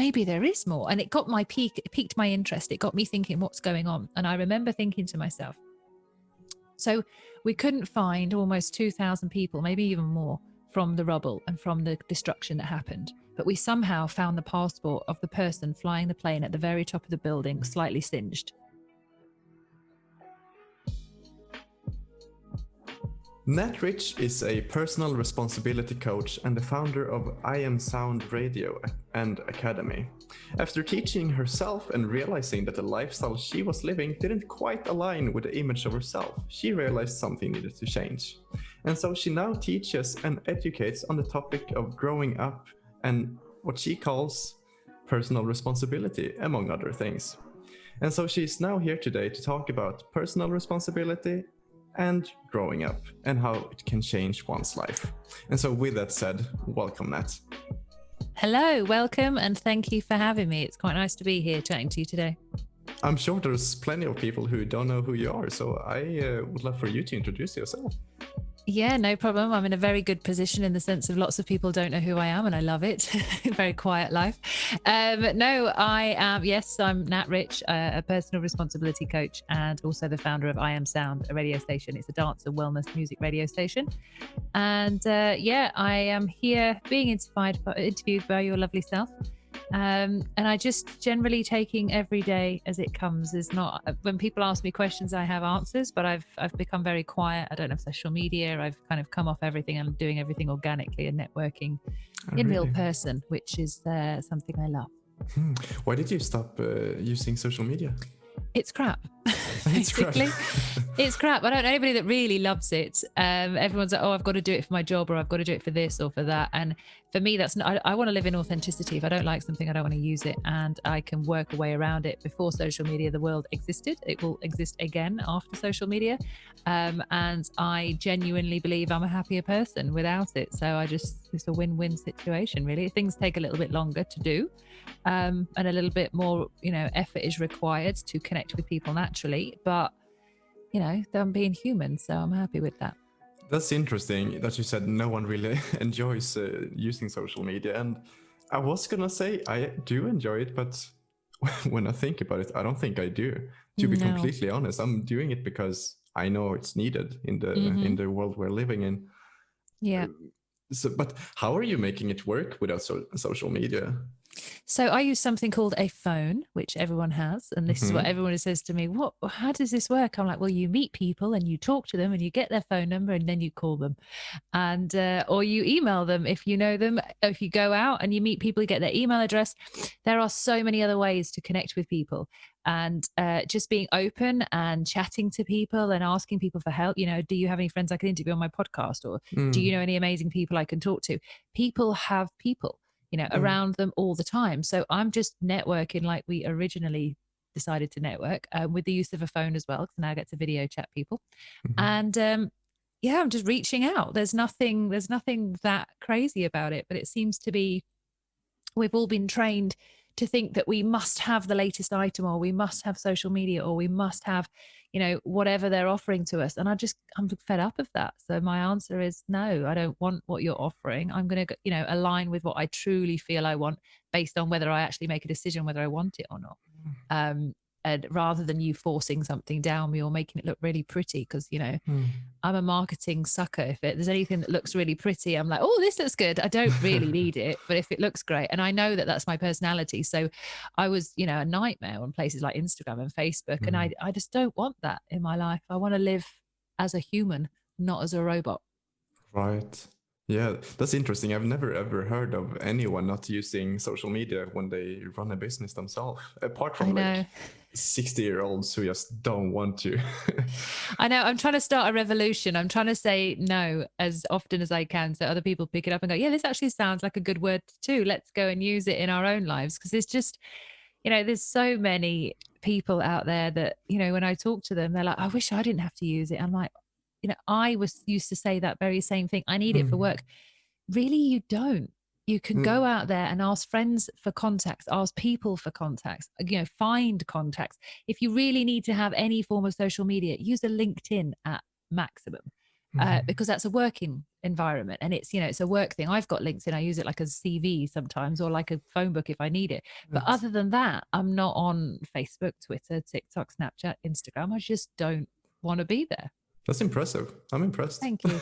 maybe there is more. And it got it piqued my interest. It got me thinking, what's going on? And I remember thinking to myself, so we couldn't find almost 2,000 people, maybe even more, from the rubble and from the destruction that happened. But we somehow found the passport of the person flying the plane at the very top of the building, slightly singed. Nat Rich is a personal responsibility coach and the founder of I Am Sound Radio and Academy. After teaching herself and realizing that the lifestyle she was living didn't quite align with the image of herself, she realized something needed to change. And so she now teaches and educates on the topic of growing up and what she calls personal responsibility, among other things. And so she's now here today to talk about personal responsibility and growing up and how it can change one's life. And so with that said, welcome, Nat. Hello, welcome, and thank you for having me. It's quite nice to be here chatting to you today. I'm sure there's plenty of people who don't know who you are, so I would love for you to introduce yourself. Yeah, no problem. I'm in a very good position in the sense of lots of people don't know who I am, and I love it. Very quiet life. No, I am, yes, I'm Nat Rich, a personal responsibility coach, and also the founder of I Am Sound, a radio station. It's a dance and wellness music radio station. And yeah, I am here being interviewed by your lovely self. And I just generally taking every day as it comes is not, when people ask me questions, I have answers, but I've become very quiet. I don't have social media. I've kind of come off everything. I'm doing everything organically and networking in real person, which is something I love. Why did you stop using social media? It's crap. Basically, it's crap. I don't know anybody that really loves it. Everyone's like, oh, I've got to do it for my job, or I've got to do it for this or for that. And for me, that's not, I want to live in authenticity. If I don't like something, I don't want to use it, and I can work a way around it. Before social media, the world existed. It will exist again after social media. And I genuinely believe I'm a happier person without it. So it's a win-win situation, really. Things take a little bit longer to do. And a little bit more, effort is required to connect with people naturally, but I'm being human, so I'm happy with that. That's interesting that you said no one really enjoys using social media, and I was gonna say I do enjoy it, but when I think about it, I don't think I do. To be completely honest, I'm doing it because I know it's needed in the world we're living in. Yeah. But how are you making it work without social media? So I use something called a phone, which everyone has. And this is what everyone says to me. How does this work? I'm like, well, you meet people and you talk to them and you get their phone number and then you call them, and or you email them if you know them. If you go out and you meet people, you get their email address. There are so many other ways to connect with people. And just being open and chatting to people and asking people for help. Do you have any friends I can interview on my podcast? Or do you know any amazing people I can talk to? People have people, around them all the time. So I'm just networking like we originally decided to network, with the use of a phone as well, because now I get to video chat people. And I'm just reaching out. There's nothing that crazy about it, but it seems to be, we've all been trained to think that we must have the latest item, or we must have social media, or we must have, whatever they're offering to us. And I'm fed up of that. So my answer is no, I don't want what you're offering. I'm going to, align with what I truly feel I want based on whether I actually make a decision whether I want it or not. And rather than you forcing something down me or making it look really pretty, because I'm a marketing sucker. If there's anything that looks really pretty, I'm like, oh, this looks good. I don't really need it, but if it looks great, and I know that that's my personality. So I was a nightmare on places like Instagram and Facebook, and I just don't want that in my life. I want to live as a human, not as a robot. Right. Yeah, that's interesting. I've never ever heard of anyone not using social media when they run a business themselves, apart from like 60-year-olds who just don't want to. I know. I'm trying to start a revolution. I'm trying to say no as often as I can, so other people pick it up and go, yeah, this actually sounds like a good word too. Let's go and use it in our own lives. Because it's just, there's so many people out there that, when I talk to them, they're like, I wish I didn't have to use it. I'm like, I used to say that very same thing. I need it for work. Really, you don't. You can go out there and ask friends for contacts, ask people for contacts, find contacts. If you really need to have any form of social media, use a LinkedIn at maximum. because that's a working environment, and it's, it's a work thing. I've got LinkedIn. I use it like a CV sometimes, or like a phone book if I need it. But other than that, I'm not on Facebook, Twitter, TikTok, Snapchat, Instagram. I just don't want to be there. That's impressive. I'm impressed. Thank you.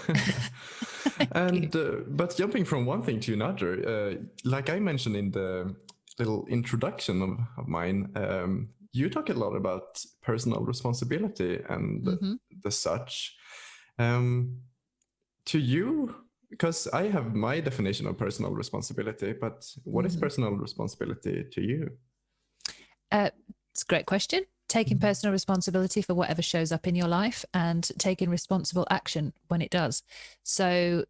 But jumping from one thing to another, like I mentioned in the little introduction of mine, you talk a lot about personal responsibility and the such. To you, because I have my definition of personal responsibility, but what is personal responsibility to you? It's a great question. Taking personal responsibility for whatever shows up in your life and taking responsible action when it does. So,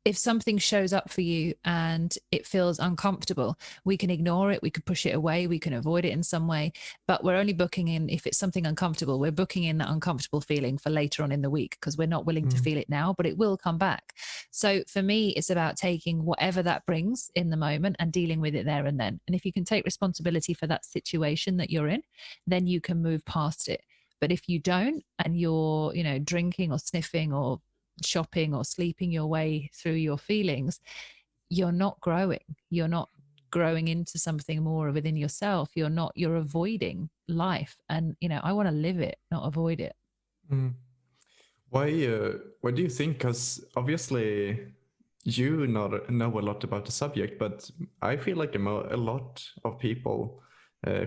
if something shows up for you and it feels uncomfortable, we can ignore it, we could push it away, we can avoid it in some way, but we're only booking in, if it's something uncomfortable, we're booking in that uncomfortable feeling for later on in the week, because we're not willing to feel it now, but it will come back. So for me, it's about taking whatever that brings in the moment and dealing with it there and then. And if you can take responsibility for that situation that you're in, then you can move past it. But if you don't, and you're, drinking or sniffing or shopping or sleeping your way through your feelings, you're not growing into something more within yourself. You're avoiding life. And I want to live it, not avoid it. Why do you think? Because obviously you know a lot about the subject, but I feel like a lot of people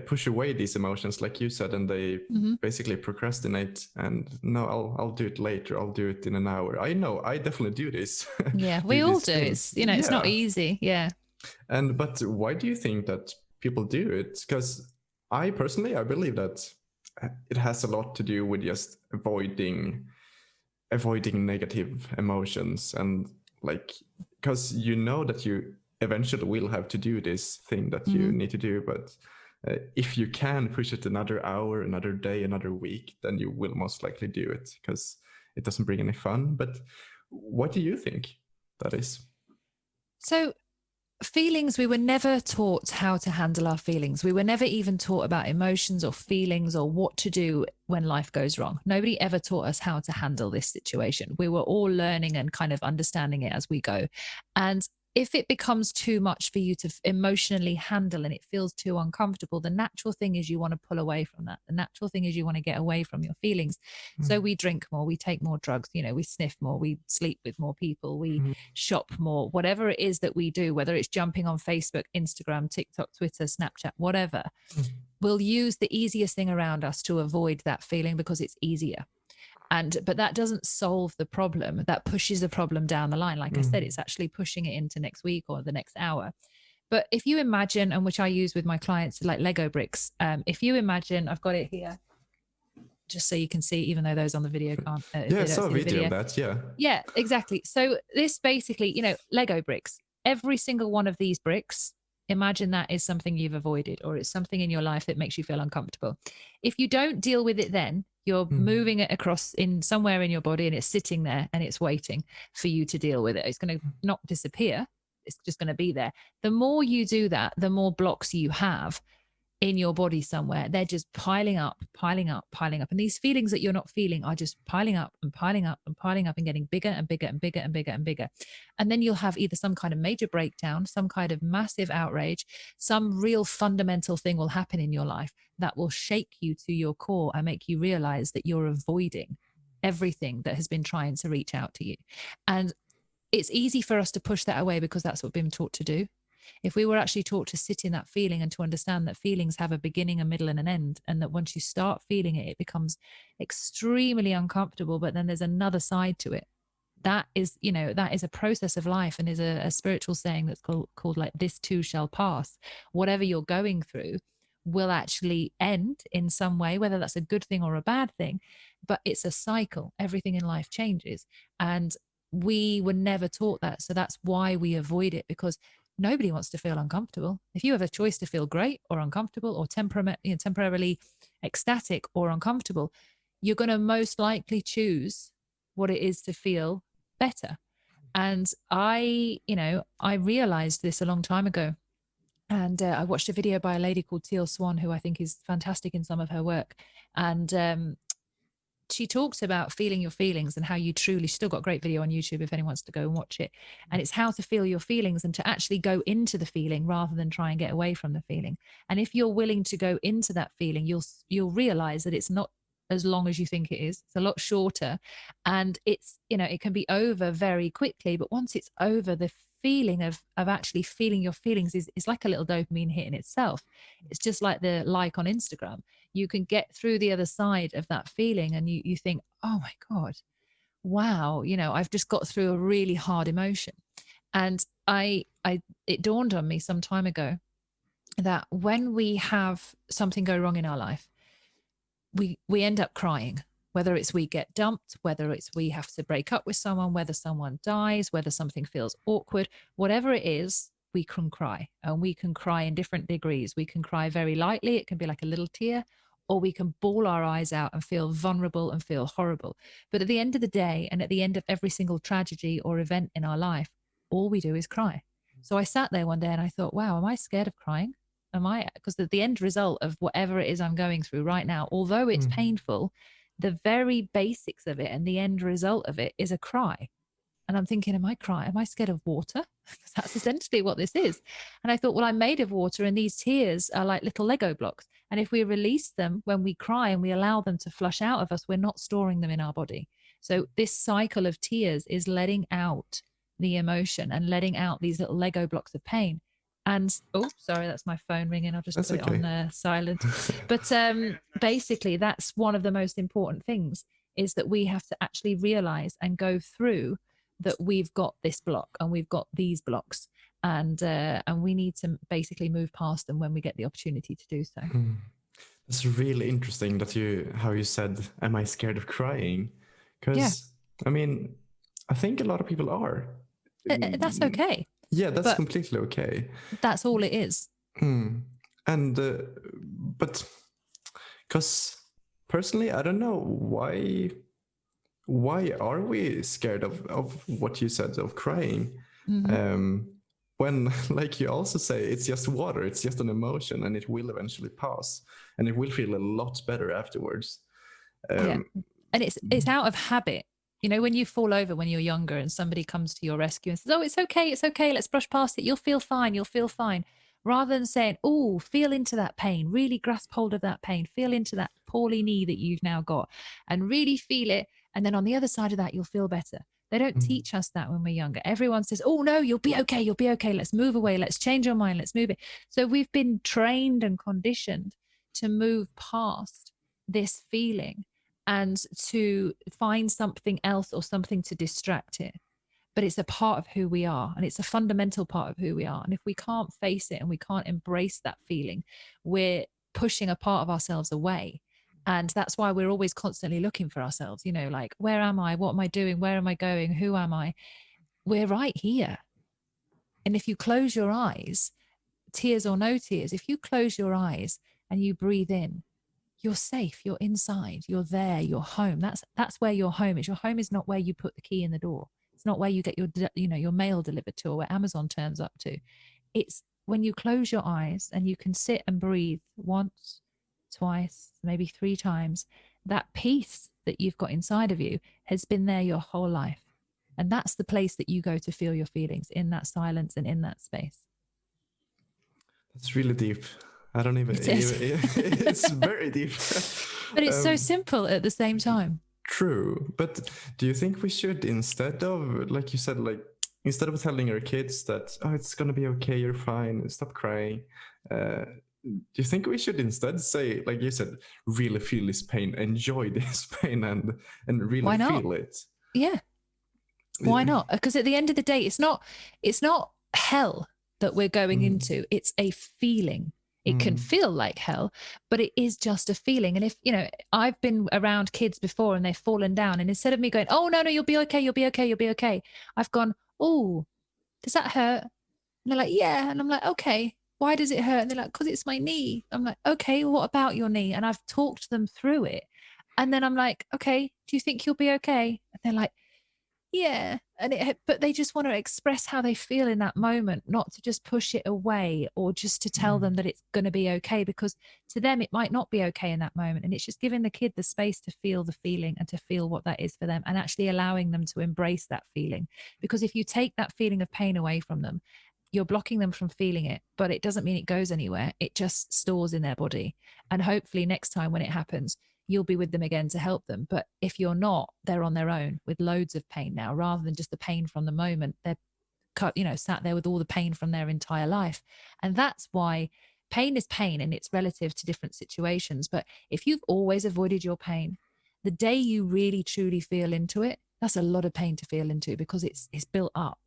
push away these emotions, like you said, and they basically procrastinate. And no, I'll do it later. I'll do it in an hour. I know, I definitely do this. Yeah, we all do. It's it's not easy. Yeah. But why do you think that people do it? Because I believe that it has a lot to do with just avoiding negative emotions, and like, because that you eventually will have to do this thing that you need to do, but if you can push it another hour, another day, another week, then you will most likely do it, because it doesn't bring any fun. But what do you think that is? So feelings, we were never taught how to handle our feelings. We were never even taught about emotions or feelings or what to do when life goes wrong. Nobody ever taught us how to handle this situation. We were all learning and kind of understanding it as we go. And if it becomes too much for you to emotionally handle and it feels too uncomfortable, the natural thing is you want to pull away from that. The natural thing is you want to get away from your feelings. So we drink more, we take more drugs, we sniff more, we sleep with more people, we shop more, whatever it is that we do, whether it's jumping on Facebook, Instagram, TikTok, Twitter, Snapchat, whatever, we'll use the easiest thing around us to avoid that feeling because it's easier. But that doesn't solve the problem. That pushes the problem down the line. Like I said, it's actually pushing it into next week or the next hour. But if you imagine, and which I use with my clients, like Lego bricks, if you imagine, I've got it here, just so you can see, even though those on the video can't. I saw a video of that, yeah. Yeah, exactly. So this basically, Lego bricks, every single one of these bricks, imagine that is something you've avoided, or it's something in your life that makes you feel uncomfortable. If you don't deal with it then, you're moving it across in somewhere in your body, and it's sitting there and it's waiting for you to deal with it. It's going to not disappear. It's just going to be there. The more you do that, the more blocks you have in your body somewhere. They're just piling up. And these feelings that you're not feeling are just piling up and getting bigger and bigger and bigger and bigger and bigger. And then you'll have either some kind of major breakdown, some kind of massive outrage, some real fundamental thing will happen in your life that will shake you to your core and make you realize that you're avoiding everything that has been trying to reach out to you. And it's easy for us to push that away because that's what we've been taught to do. If we were actually taught to sit in that feeling and to understand that feelings have a beginning, a middle, and an end, and that once you start feeling it, it becomes extremely uncomfortable, but then there's another side to it. That is a process of life, and is a spiritual saying that's called like, this too shall pass. Whatever you're going through will actually end in some way, whether that's a good thing or a bad thing, but it's a cycle. Everything in life changes, and we were never taught that. So that's why we avoid it, because nobody wants to feel uncomfortable. If you have a choice to feel great or uncomfortable, or temporarily ecstatic or uncomfortable, you're going to most likely choose what it is to feel better. And I realized this a long time ago. And I watched a video by a lady called Teal Swan, who I think is fantastic in some of her work. And she talks about feeling your feelings and how you truly, still got a great video on YouTube if anyone wants to go and watch it. And it's how to feel your feelings and to actually go into the feeling rather than try and get away from the feeling. And if you're willing to go into that feeling, you'll realize that it's not as long as you think it is. It's a lot shorter, and it's, it can be over very quickly. But once it's over, the feeling of actually feeling your feelings is like a little dopamine hit in itself. It's just like the like on Instagram. You can get through the other side of that feeling and you think, oh my God, wow, I've just got through a really hard emotion. And it dawned on me some time ago that when we have something go wrong in our life, we end up crying, whether it's we get dumped, whether it's we have to break up with someone, whether someone dies, whether something feels awkward, whatever it is, we can cry. And we can cry in different degrees. We can cry very lightly. It can be like a little tear, or we can bawl our eyes out and feel vulnerable and feel horrible. But at the end of the day, and at the end of every single tragedy or event in our life, all we do is cry. So I sat there one day and I thought, wow, am I scared of crying? Because the end result of whatever it is I'm going through right now, although it's painful, the very basics of it and the end result of it is a cry. And I'm thinking, am I crying? Am I scared of water? Because that's essentially what this is. And I thought, well, I'm made of water, and these tears are like little Lego blocks. And if we release them when we cry and we allow them to flush out of us, we're not storing them in our body. So this cycle of tears is letting out the emotion and letting out these little Lego blocks of pain. And oh, sorry, that's my phone ringing. I'll just put it on silent. But basically, that's one of the most important things, is that we have to actually realize and go through that we've got this block and we've got these blocks, and we need to basically move past them when we get the opportunity to do so. It's really interesting that how you said, am I scared of crying? Because I mean, I think a lot of people are. That's okay. Yeah, that's completely okay. That's all it is. And but because personally, I don't know why are we scared of what you said, of crying? When, like you also say, it's just water, it's just an emotion, and it will eventually pass, and it will feel a lot better afterwards. And it's out of habit. When you fall over when you're younger and somebody comes to your rescue and says, oh, it's okay, let's brush past it, you'll feel fine, rather than saying, oh, feel into that pain, really grasp hold of that pain, feel into that poorly knee that you've now got, and really feel it. And then on the other side of that, you'll feel better. They don't teach us that when we're younger. Everyone says, oh, no, you'll be okay. Let's move away. Let's change your mind. Let's move it. So we've been trained and conditioned to move past this feeling and to find something else or something to distract it. But it's a part of who we are, and it's a fundamental part of who we are. And if we can't face it and we can't embrace that feeling, we're pushing a part of ourselves away. And that's why we're always constantly looking for ourselves, like, where am I? What am I doing? Where am I going? Who am I? We're right here. And if you close your eyes, tears or no tears, if you close your eyes and you breathe in, you're safe, you're inside, you're there, you're home. That's where your home is. Your home is not where you put the key in the door. It's not where you get your mail delivered to, or where Amazon turns up to. It's when you close your eyes and you can sit and breathe once, twice, maybe 3 times, that peace that you've got inside of you has been there your whole life. And that's the place that you go to feel your feelings, in that silence and in that space. That's really deep. I don't even, it's very deep. But it's so simple at the same time. True. But do you think we should, instead of, like you said, like, instead of telling our kids that, oh, it's going to be okay, you're fine, stop crying, do you think we should instead say, like you said, really feel this pain, enjoy this pain, and really feel it? Yeah. Why not? Because at the end of the day, it's not hell that we're going into. It's a feeling. It can feel like hell, but it is just a feeling. And if, I've been around kids before and they've fallen down, and instead of me going, oh, no, you'll be okay, I've gone, oh, does that hurt? And they're like, yeah. And I'm like, okay, why does it hurt? And they're like, because it's my knee. I'm like, okay, what about your knee? And I've talked them through it. And then I'm like, okay, do you think you'll be okay? And they're like, yeah. But they just want to express how they feel in that moment, not to just push it away or just to tell them that it's going to be okay, because to them it might not be okay in that moment. And it's just giving the kid the space to feel the feeling and to feel what that is for them, and actually allowing them to embrace that feeling. Because if you take that feeling of pain away from them, you're blocking them from feeling it, but it doesn't mean it goes anywhere. It just stores in their body. And hopefully next time when it happens, you'll be with them again to help them. But if you're not, they're on their own with loads of pain now, rather than just the pain from the moment. They're sat there with all the pain from their entire life. And that's why pain is pain, and it's relative to different situations. But if you've always avoided your pain, the day you really truly feel into it, that's a lot of pain to feel into, because it's built up.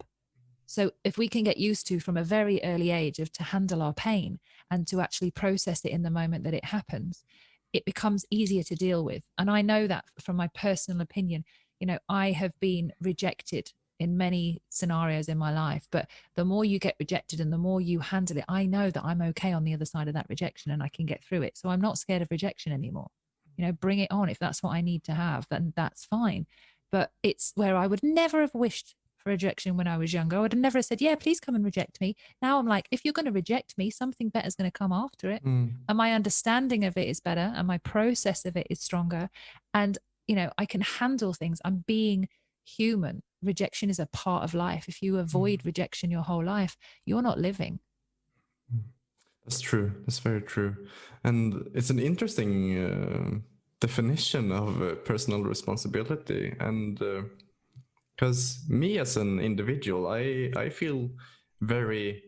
So if we can get used to, from a very early age, to handle our pain and to actually process it in the moment that it happens, it becomes easier to deal with. And I know that from my personal opinion. I have been rejected in many scenarios in my life, but the more you get rejected and the more you handle it, I know that I'm okay on the other side of that rejection and I can get through it. So I'm not scared of rejection anymore. Bring it on. If that's what I need to have, then that's fine. But it's where I would never have wished for rejection when I was younger. I would have never said, yeah, please come and reject me. Now I'm like, if you're going to reject me, something better is going to come after it. And my understanding of it is better, and my process of it is stronger. And, I can handle things. I'm being human. Rejection is a part of life. If you avoid rejection your whole life, you're not living. That's true. That's very true. And it's an interesting definition of personal responsibility. And because me as an individual, I feel very,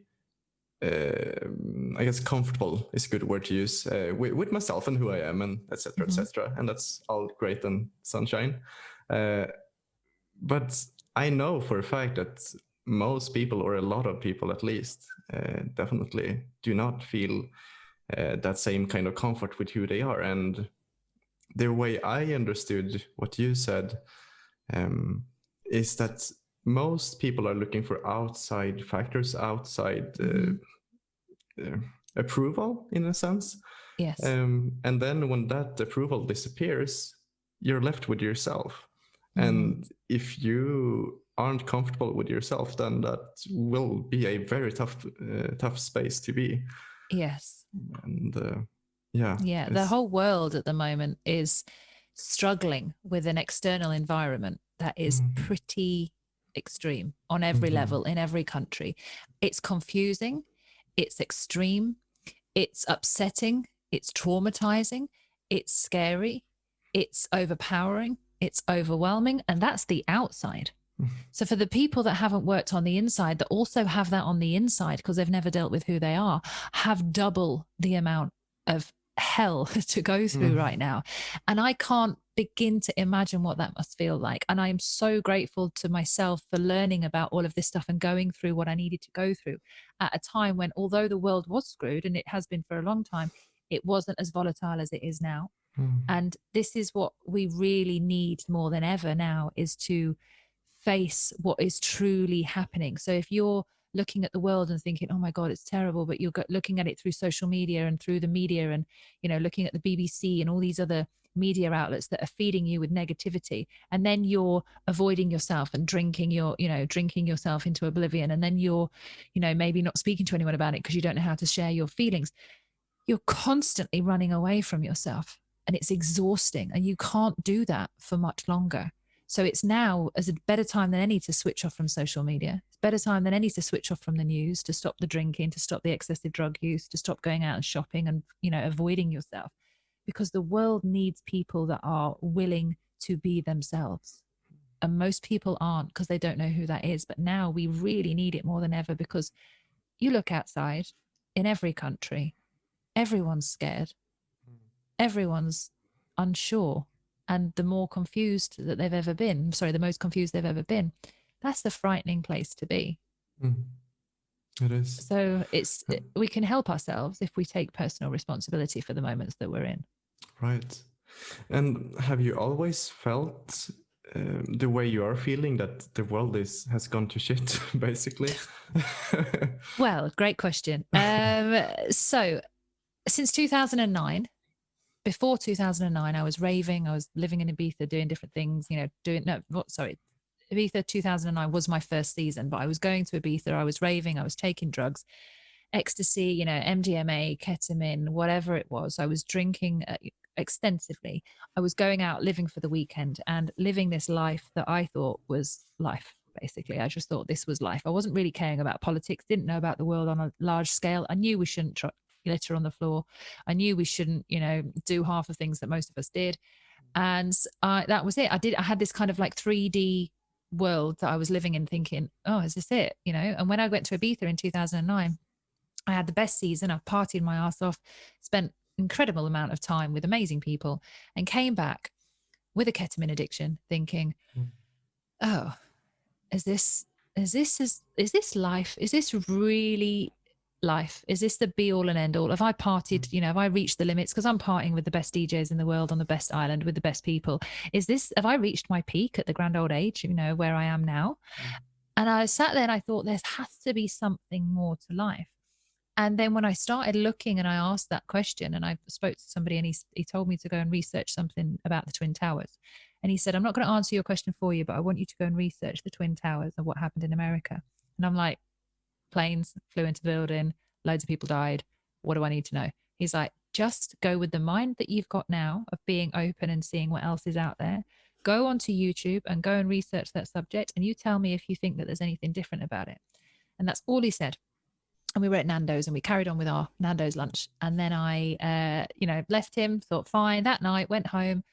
I guess, comfortable is a good word to use, with myself and who I am, and etc. etc. And that's all great and sunshine. But I know for a fact that most people, or a lot of people at least, definitely do not feel that same kind of comfort with who they are. And the way I understood what you said is that most people are looking for outside factors, outside approval, in a sense. Yes. And then when that approval disappears, you're left with yourself. And if you aren't comfortable with yourself, then that will be a very tough space to be. Yes. And the whole world at the moment is struggling with an external environment that is pretty extreme on every level, in every country. It's confusing, it's extreme, it's upsetting, it's traumatizing, it's scary, it's overpowering, it's overwhelming, and that's the outside. So for the people that haven't worked on the inside, that also have that on the inside because they've never dealt with who they are, have double the amount of hell to go through right now. And I can't begin to imagine what that must feel like. And I am so grateful to myself for learning about all of this stuff and going through what I needed to go through at a time when, although the world was screwed, and it has been for a long time, it wasn't as volatile as it is now. And this is what we really need more than ever now, is to face what is truly happening. So if you're looking at the world and thinking, oh my God, it's terrible, but you're looking at it through social media and through the media, and, looking at the BBC and all these other media outlets that are feeding you with negativity, and then you're avoiding yourself and drinking yourself into oblivion, and then you're, maybe not speaking to anyone about it because you don't know how to share your feelings. You're constantly running away from yourself, and it's exhausting, and you can't do that for much longer. So it's now as a better time than any to switch off from social media. It's better time than any to switch off from the news, to stop the drinking, to stop the excessive drug use, to stop going out and shopping and, avoiding yourself, because the world needs people that are willing to be themselves. And most people aren't, because they don't know who that is. But now we really need it more than ever, because you look outside in every country, everyone's scared. Everyone's unsure. And the more confused that they've ever been, the most confused they've ever been, that's the frightening place to be. It is. So we can help ourselves if we take personal responsibility for the moments that we're in. Right. And have you always felt the way you are feeling, that the world has gone to shit, basically? Well, great question. So since 2009, before 2009, I was raving. I was living in Ibiza, doing different things, Ibiza 2009 was my first season, but I was going to Ibiza, I was raving, I was taking drugs, ecstasy, you know, MDMA, ketamine, whatever it was. I was drinking extensively. I was going out living for the weekend and living this life that I thought was life. Basically, I just thought this was life. I wasn't really caring about politics, didn't know about the world on a large scale. I knew we shouldn't litter on the floor. I knew we shouldn't, you know, do half the things that most of us did. And that was it. I had this kind of like 3D world that I was living in, thinking, oh, is this it? You know, and when I went to Ibiza in 2009, I had the best season. I partied my ass off, spent incredible amount of time with amazing people, and came back with a ketamine addiction, thinking, oh, is this life? Is this really life? Is this the be all and end all? Have I partied, you know, have I reached the limits? Because I'm partying with the best DJs in the world on the best island with the best people. Have I reached my peak at the grand old age, you know, where I am now? And I sat there and I thought, there has to be something more to life. And then when I started looking and I asked that question, and I spoke to somebody, and he told me to go and research something about the Twin Towers. And he said, I'm not going to answer your question for you, but I want you to go and research the Twin Towers and what happened in America. And I'm like, planes flew into the building, loads of people died. What do I need to know? He's like, just go with the mind that you've got now of being open and seeing what else is out there. Go onto YouTube and go and research that subject. And you tell me if you think that there's anything different about it. And that's all he said. And we were at Nando's and we carried on with our Nando's lunch. And then I, left him, thought fine. That night, went home,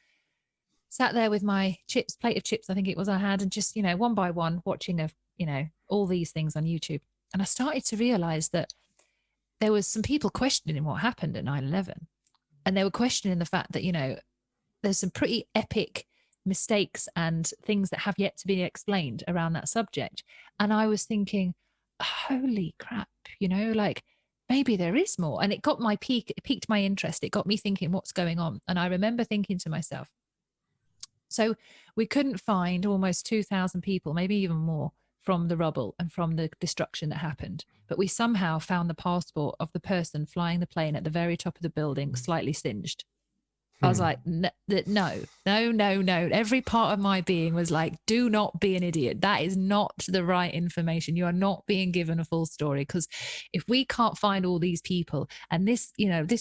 sat there with my plate of chips, I think it was I had, and just, one by one, watching all these things on YouTube. And I started to realize that there was some people questioning what happened at 9/11. And they were questioning the fact that, there's some pretty epic mistakes and things that have yet to be explained around that subject. And I was thinking, holy crap, like maybe there is more. And it got it piqued my interest. It got me thinking, what's going on? And I remember thinking to myself, so we couldn't find almost 2,000 people, maybe even more, from the rubble and from the destruction that happened. But we somehow found the passport of the person flying the plane at the very top of the building, slightly singed. I was like, no. Every part of my being was like, do not be an idiot. That is not the right information. You are not being given a full story. Because if we can't find all these people, and this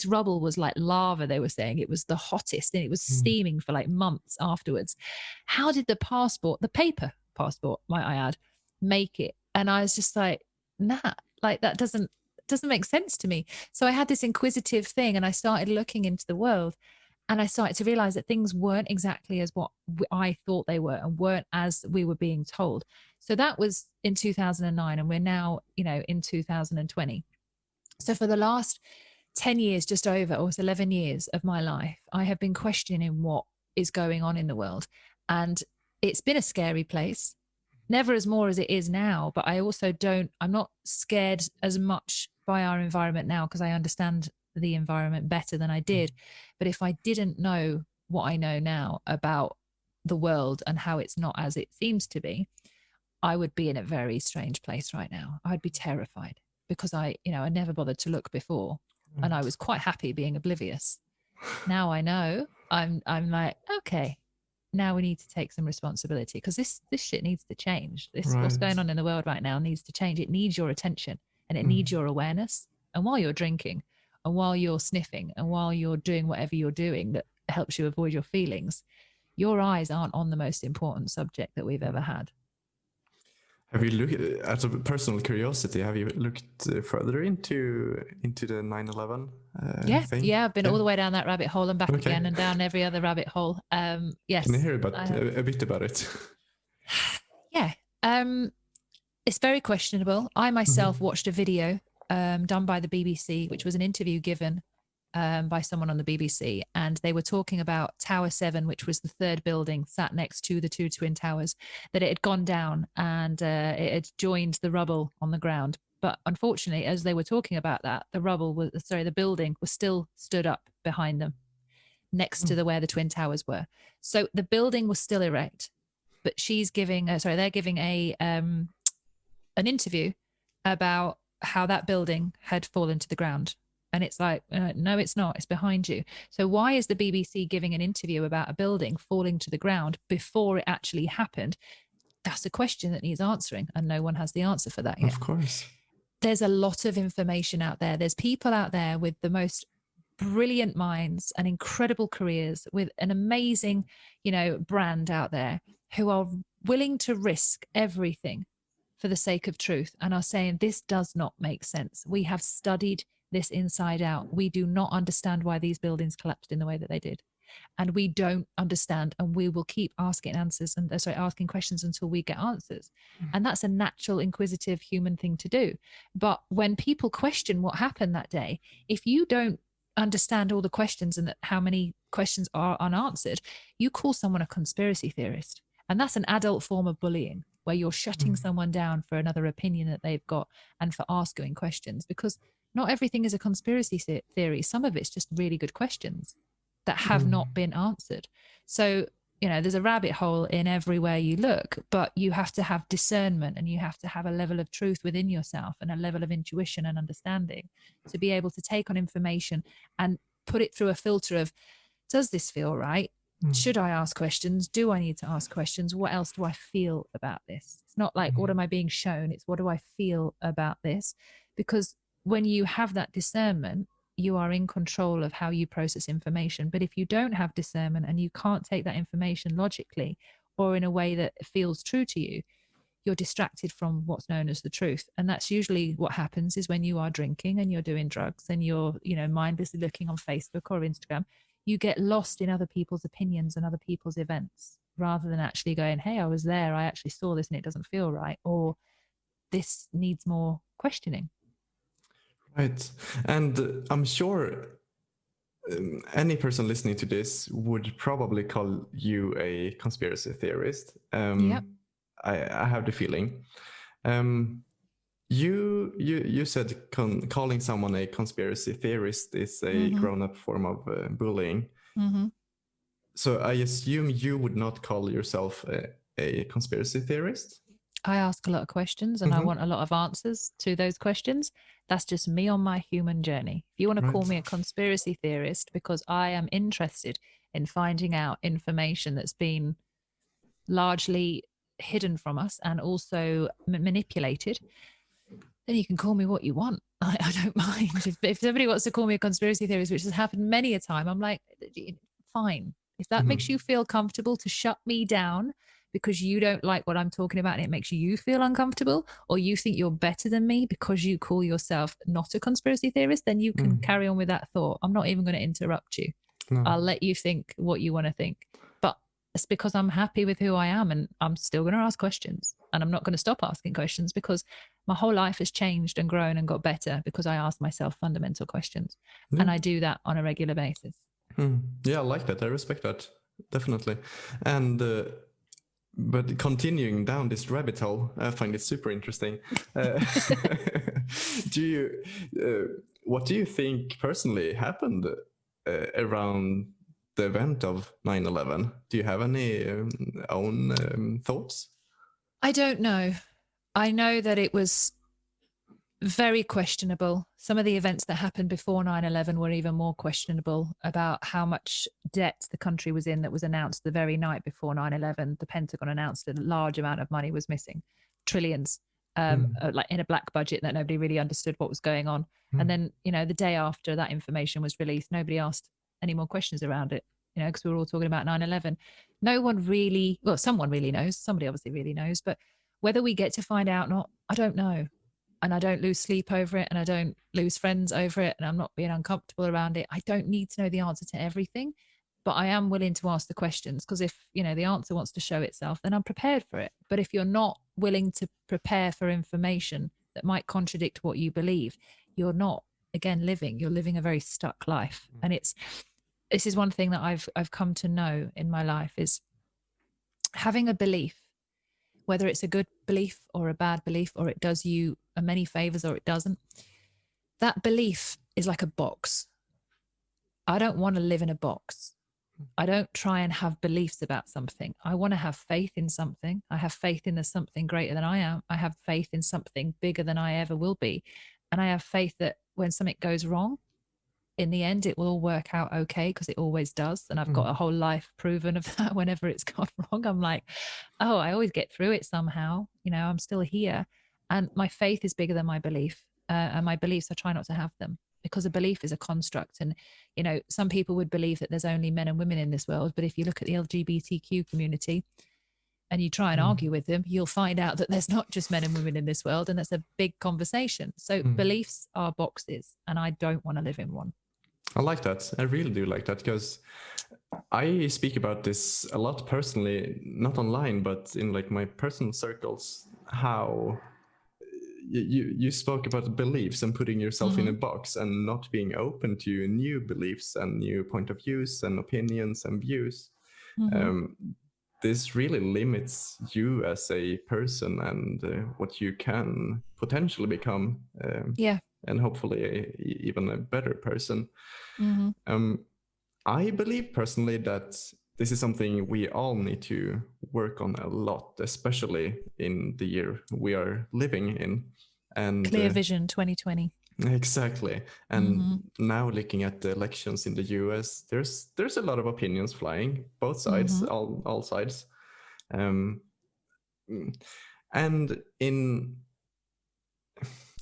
rubble was like lava, they were saying it was the hottest, and it was steaming for like months afterwards. How did the paper passport, might I add, make it? And I was just like, nah, like that doesn't make sense to me. So I had this inquisitive thing, and I started looking into the world. And I started to realize that things weren't exactly as what I thought they were, and weren't as we were being told. So that was in 2009, and we're now, in 2020. So for the last 10 years, just over, or 11 years of my life, I have been questioning what is going on in the world. And it's been a scary place, never as more as it is now. But I also I'm not scared as much by our environment now, because I understand the environment better than I did. But if I didn't know what I know now about the world and how it's not as it seems to be, I would be in a very strange place right now. I'd be terrified, because I never bothered to look before, and I was quite happy being oblivious. Now I know, I'm like, okay, now we need to take some responsibility, because this shit needs to change. What's going on in the world right now needs to change. It needs your attention, and it needs your awareness. And while you're drinking, and while you're sniffing, and while you're doing whatever you're doing that helps you avoid your feelings, your eyes aren't on the most important subject that we've ever had. Have you looked, out of personal curiosity, have you looked further into the 9/11 thing? Yeah, I've been all the way down that rabbit hole and back again, and down every other rabbit hole. Yes. Can I hear a bit about it? Yeah. It's very questionable. I myself watched a video done by the BBC, which was an interview given by someone on the BBC, and they were talking about Tower 7, which was the third building sat next to the two Twin Towers, that it had gone down and it had joined the rubble on the ground. But unfortunately, as they were talking about that, the building was still stood up behind them, next to where the Twin Towers were. So the building was still erect, but they're giving an interview about how that building had fallen to the ground. And it's like, no, it's not. It's behind you. So why is the BBC giving an interview about a building falling to the ground before it actually happened? That's a question that needs answering, and no one has the answer for that yet. Of course. There's a lot of information out there. There's people out there with the most brilliant minds and incredible careers, with an amazing, brand out there, who are willing to risk everything for the sake of truth and are saying, this does not make sense. We have studied this inside out. We do not understand why these buildings collapsed in the way that they did. And we don't understand, and we will keep asking questions until we get answers. And that's a natural, inquisitive human thing to do. But when people question what happened that day, if you don't understand all the questions and that how many questions are unanswered, you call someone a conspiracy theorist. And that's an adult form of bullying, where you're shutting someone down for another opinion that they've got and for asking questions, because not everything is a conspiracy theory. Some of it's just really good questions that have not been answered. So, there's a rabbit hole in everywhere you look, but you have to have discernment, and you have to have a level of truth within yourself and a level of intuition and understanding to be able to take on information and put it through a filter of, does this feel right? Should I ask questions? Do I need to ask questions? What else do I feel about this? It's not like, what am I being shown? It's, what do I feel about this? Because when you have that discernment, you are in control of how you process information. But if you don't have discernment and you can't take that information logically or in a way that feels true to you, you're distracted from what's known as the truth. And that's usually what happens is when you are drinking and you're doing drugs and you're, mindlessly looking on Facebook or Instagram, you get lost in other people's opinions and other people's events, rather than actually going, hey, I was there, I actually saw this and it doesn't feel right, or this needs more questioning. Right. And I'm sure any person listening to this would probably call you a conspiracy theorist. Yep. I have the feeling. You said calling someone a conspiracy theorist is a grown-up form of bullying. So I assume you would not call yourself a conspiracy theorist? I ask a lot of questions and I want a lot of answers to those questions. That's just me on my human journey. If you want to call me a conspiracy theorist because I am interested in finding out information that's been largely hidden from us and also manipulated, then you can call me what you want. I don't mind. If somebody wants to call me a conspiracy theorist, which has happened many a time, I'm like, fine. If that makes you feel comfortable to shut me down because you don't like what I'm talking about and it makes you feel uncomfortable, or you think you're better than me because you call yourself not a conspiracy theorist, then you can carry on with that thought. I'm not even going to interrupt you. No. I'll let you think what you want to think. But it's because I'm happy with who I am, and I'm still going to ask questions, and I'm not going to stop asking questions because my whole life has changed and grown and got better because I ask myself fundamental questions. And I do that on a regular basis. Yeah, I like that. I respect that. Definitely. And but continuing down this rabbit hole, I find it super interesting. What do you think personally happened around the event of 9/11? Do you have any own thoughts? I don't know. I know that it was very questionable. Some of the events that happened before 9/11 were even more questionable, about how much debt the country was in that was announced the very night before 9/11. The Pentagon announced that a large amount of money was missing, trillions, like in a black budget that nobody really understood what was going on. And then, the day after that information was released, nobody asked any more questions around it, because we were all talking about 9/11. No one really, well, someone really knows, somebody obviously really knows, but whether we get to find out or not, I don't know. And I don't lose sleep over it, and I don't lose friends over it, and I'm not being uncomfortable around it. I don't need to know the answer to everything, but I am willing to ask the questions, because if, the answer wants to show itself, then I'm prepared for it. But if you're not willing to prepare for information that might contradict what you believe, you're not, again, you're living a very stuck life. And this is one thing that I've come to know in my life, is having a belief, whether it's a good belief or a bad belief, or it does you many favors or it doesn't, that belief is like a box. I don't want to live in a box. I don't try and have beliefs about something. I want to have faith in something. I have faith in there's something greater than I am. I have faith in something bigger than I ever will be. And I have faith that when something goes wrong, in the end, it will all work out okay, because it always does. And I've got a whole life proven of that. Whenever it's gone wrong, I'm like, oh, I always get through it somehow. I'm still here. And my faith is bigger than my belief. And my beliefs, I try not to have them, because a belief is a construct. And, some people would believe that there's only men and women in this world. But if you look at the LGBTQ community and you try and argue with them, you'll find out that there's not just men and women in this world. And that's a big conversation. So beliefs are boxes, and I don't want to live in one. I like that. I really do like that, because I speak about this a lot personally, not online, but in like my personal circles, how you spoke about beliefs and putting yourself in a box and not being open to new beliefs and new point of views and opinions and views. This really limits you as a person and what you can potentially become. And hopefully even a better person. I believe personally that this is something we all need to work on a lot, especially in the year we are living in. And Clear Vision 2020. Exactly. And now looking at the elections in the US, there's a lot of opinions flying, both sides, all sides. And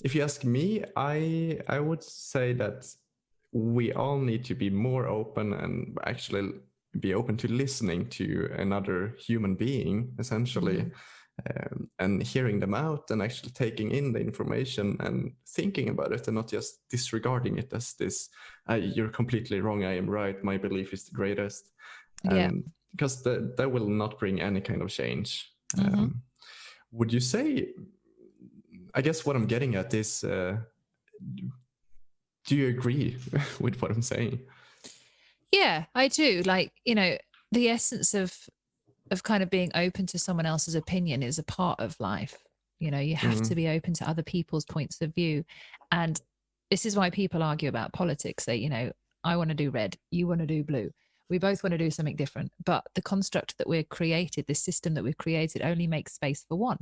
if you ask me, I would say that we all need to be more open and actually be open to listening to another human being, essentially, and hearing them out and actually taking in the information and thinking about it and not just disregarding it as this, you're completely wrong, I am right, my belief is the greatest. Because that will not bring any kind of change. Would you say, I guess what I'm getting at is, do you agree with what I'm saying? Yeah, I do. Like, the essence of kind of being open to someone else's opinion is a part of life. You have to be open to other people's points of view. And this is why people argue about politics. They, I want to do red, you want to do blue. We both want to do something different. But the construct that we've created, this system that we've created, only makes space for one.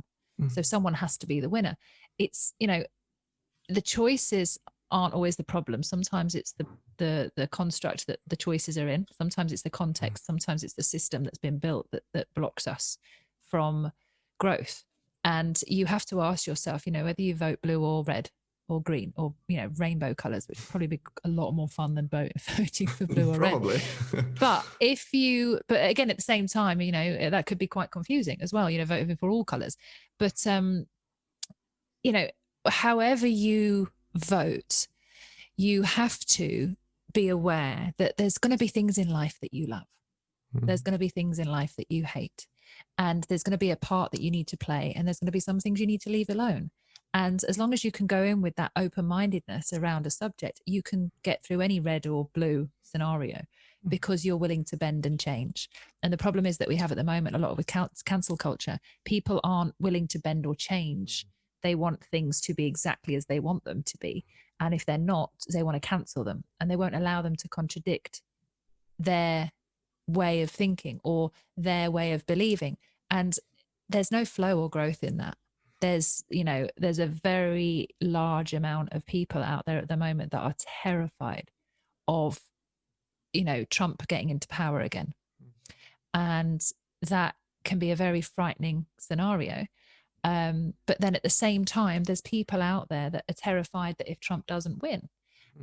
So someone has to be the winner. It's, the choices aren't always the problem. Sometimes it's the construct that the choices are in. Sometimes it's the context. Sometimes it's the system that's been built that blocks us from growth. And you have to ask yourself, whether you vote blue or red or green or, rainbow colors, which would probably be a lot more fun than voting for blue or probably. red. But but again, at the same time, that could be quite confusing as well, voting for all colors. But, however you vote, you have to be aware that there's going to be things in life that you love. There's going to be things in life that you hate. And there's going to be a part that you need to play. And there's going to be some things you need to leave alone. And as long as you can go in with that open-mindedness around a subject, you can get through any red or blue scenario because you're willing to bend and change. And the problem is that we have at the moment, a lot with cancel culture, people aren't willing to bend or change. They want things to be exactly as they want them to be. And if they're not, they want to cancel them, and they won't allow them to contradict their way of thinking or their way of believing. And there's no flow or growth in that. There's a very large amount of people out there at the moment that are terrified of, Trump getting into power again. And that can be a very frightening scenario. But then at the same time, there's people out there that are terrified that if Trump doesn't win.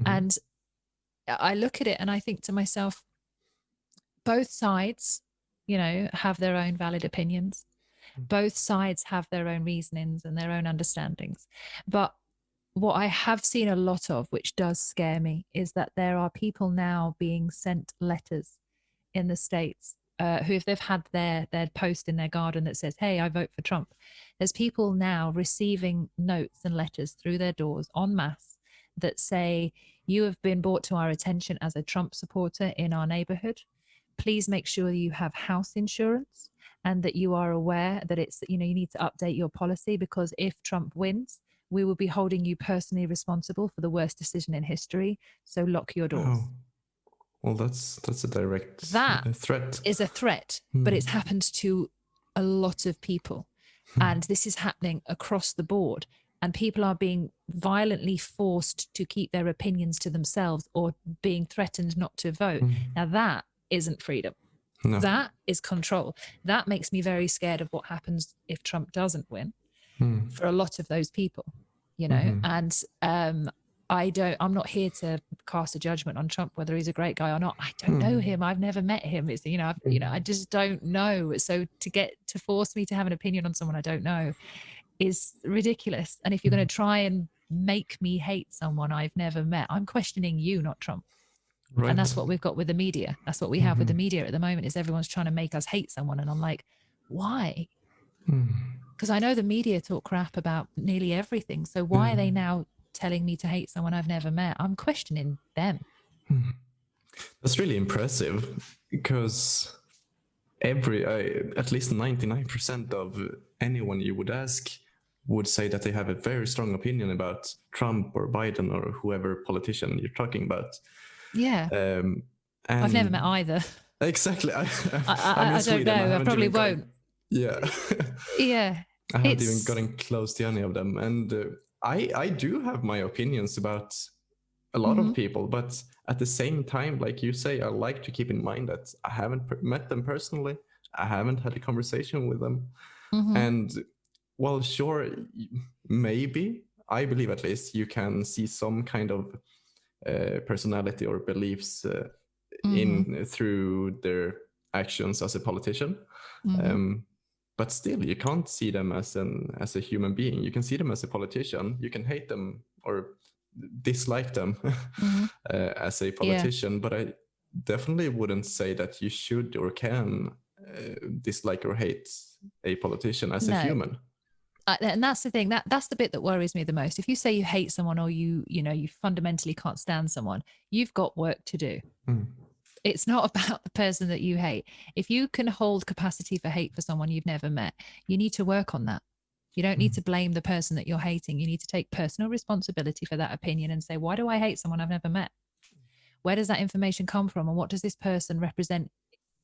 And I look at it and I think to myself, both sides, have their own valid opinions. Both sides have their own reasonings and their own understandings. But what I have seen a lot of, which does scare me, is that there are people now being sent letters in the States who, if they've had their post in their garden that says, hey, I vote for Trump, there's people now receiving notes and letters through their doors en masse that say, you have been brought to our attention as a Trump supporter in our neighborhood. Please make sure you have house insurance and that you are aware that it's, you need to update your policy, because if Trump wins, we will be holding you personally responsible for the worst decision in history. So lock your doors. Oh. Well, that's a direct threat. Is a threat, but it's happened to a lot of people. And this is happening across the board. and people are being violently forced to keep their opinions to themselves or being threatened not to vote. Now that isn't freedom. No. That is control. That makes me very scared of what happens if Trump doesn't win for a lot of those people, you know. And I'm not here to cast a judgment on Trump, whether he's a great guy or not. I don't know him. I've never met him. It's, I just don't know. So to force me to have an opinion on someone I don't know is ridiculous. And if you're going to try and make me hate someone I've never met, I'm questioning you, not Trump. Right. And that's what we've got with the media. That's what we have with the media at the moment, is everyone's trying to make us hate someone. And I'm like, why? Because I know the media talk crap about nearly everything. So why are they now telling me to hate someone I've never met? I'm questioning them. That's really impressive, because at least 99% of anyone you would ask would say that they have a very strong opinion about Trump or Biden or whoever politician you're talking about. Yeah. And I've never met either. Exactly. I don't know. I probably won't. Yeah. Yeah. I haven't even gotten close to any of them. And I do have my opinions about a lot of people, but at the same time, like you say, I like to keep in mind that I haven't met them personally. I haven't had a conversation with them. And well, sure, maybe, I believe at least, you can see some kind of personality or beliefs through their actions as a politician. But still, you can't see them as a human being. You can see them as a politician. You can hate them or dislike them as a politician, but I definitely wouldn't say that you should or can dislike or hate a politician as a human. And that's the thing, that's the bit that worries me the most. If you say you hate someone, or you fundamentally can't stand someone, you've got work to do. It's not about the person that you hate. If you can hold capacity for hate for someone you've never met, you need to work on that. You don't need to blame the person that you're hating. You need to take personal responsibility for that opinion and say, why do I hate someone I've never met? Where does that information come from? And what does this person represent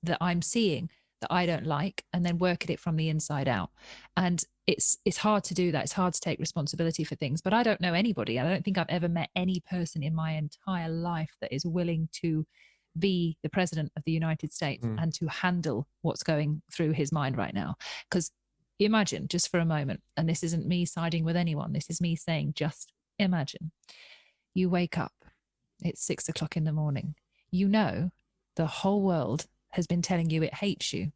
that I'm seeing that I don't like? And then work at it from the inside out. And it's hard to do that. It's hard to take responsibility for things. But I don't know anybody. I don't think I've ever met any person in my entire life that is willing to be the president of the United States and to handle what's going through his mind right now. Because imagine, just for a moment, and this isn't me siding with anyone, this is me saying, just imagine, you wake up, it's 6 o'clock in the morning, you know the whole world has been telling you it hates you.